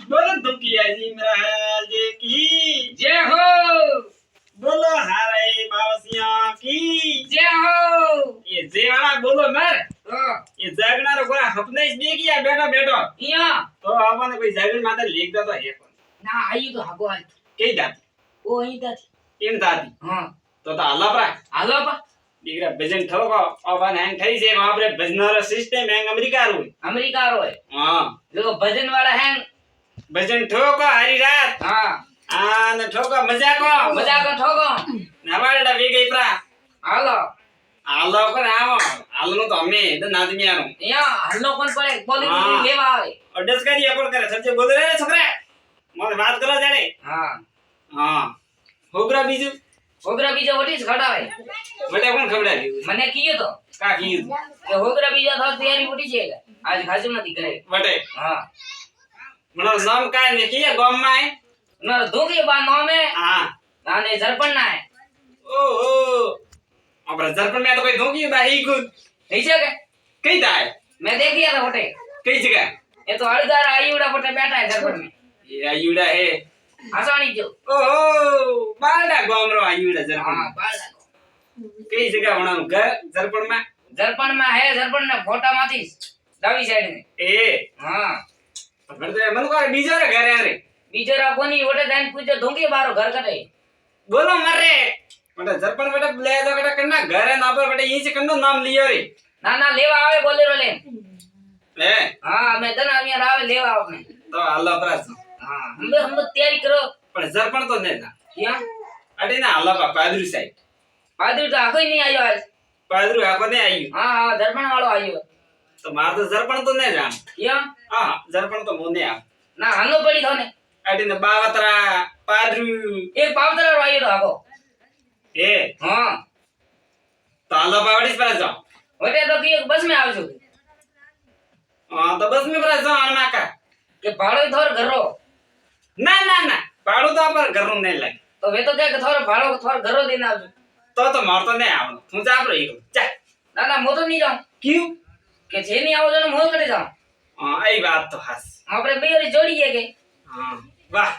बोलो दुखिया जी महाराज की जय हो बोलो हारे बावसिया की जय हो ये जे वाला बोलो मर हाँ ये जागनारो कोई सपने જ દે ગયા બેઠો બેઠો यहाँ તો આપણને કોઈ જાગણ માથે લેખ દો તો હે ना आई तो हगो आज કઈ દાતી वो અહીં તા એમ દાતી हाँ તો હાલા પ્રા હાલો પા દીકરા ભજન ઠોકો અવન હેંગ થઈ છે આપણે ભજનારો સિસ્ટમ હેંગ અમેરિકા રોય अमेरिका रो है હા देखो भजन वाला है ભજન ઠોકો હારી રાત हाँ આને ઠોકો મજાકો मजा को ठोको નવાડા વે ગઈ પ્રા हालो હાલો પર આવો હાલનો તો અમે તો નાદમિયાનો यहाँ हल्लो कौन पड़े बोली हाँ। लेवा आवे અડસ કરી અકોડ કરે સચ્ચે બોલે રે છોકરા મને વાત કરો જાડે हाँ હા હોગરા બીજું होगरा बीजा वटीस खड़ावे બટે કોણ ખવડાવી મને કીયો તો કા કીધું કે હોગરા બીજા થા તૈયારી વટી છે આજ ખાજુ નથી કરે બટે हाँ મને નામ કાય ને કીએ ગામ માં ना धोके बा नाम है હા नाने झरपन ना है ઓહો આપણા ઝરપણ મે તો કોઈ ધોકી બાહી કુદ ठीक है के કઈ થાય मैं देख लिया था वटे કઈ જગ્યા ये तो हड़दार आयुड़ा वटे बैठा है झरपन में એ આયુડા હે आसानी जो ઓહો બાડા ગામરો આયુડા हाँ ઝરપણ बाल કઈ જગ્યા વણાનું ઘર ઝરપણ માં झरपन में है झरपन ने फोटा माथी डावी साइड में એ हाँ પણ તો મન કો બીજો રે ઘરે રે बीजो राखोनी वटे जान पूछे धोके बारो घर कटे બોલો મરે બટા ઝરપણ બટા લે દો બટા કન્ના ઘરે ના પર બટા ઈ છે કન્નો નામ લિયો રે ना ना लेवा आवे बोलेरो ले હે हाँ मैं दन आविया आवे लेवा आपने તો હાલો પ્રાસ हाँ हम तो तैयारी करो પણ ઝરપણ તો ને ના क्या અડે ના હાલો બા પાદરી સાહેબ बहादुर तो आको ही नहीं आयो आज પાદરી આકો ને આવ્યું हाँ हाँ झरपन वालो आयो તો માર તો ઝરપણ તો ને જાણ क्या હા ઝરપણ તો મોને આ ना हंगो पड़ी था ने અડે ને બાવતરા પાદરી एक पावतरा रो आयो तो आको એ हाँ તો હાલો પાવડી પર જાઓ वटे तो की बस में आवજો હા તો બસ મે પર જાઓ આના કા કે ભાડો થોર ઘરો ના ના ના પાડો તો પર ઘરનું નહીં લાગે તો વે તો કે થોર ભાડો થોર ઘરો દેને આવજો તો માર તો નહીં આવડો હું જાપરો ઈ ચા ના ના મો તો નહીં જાઉં ક્યું કે જે નહીં આવજો ને મો કરી જાઉં હા એ વાત તો હાસ આપણે બે જોડીએ કે હા વાહ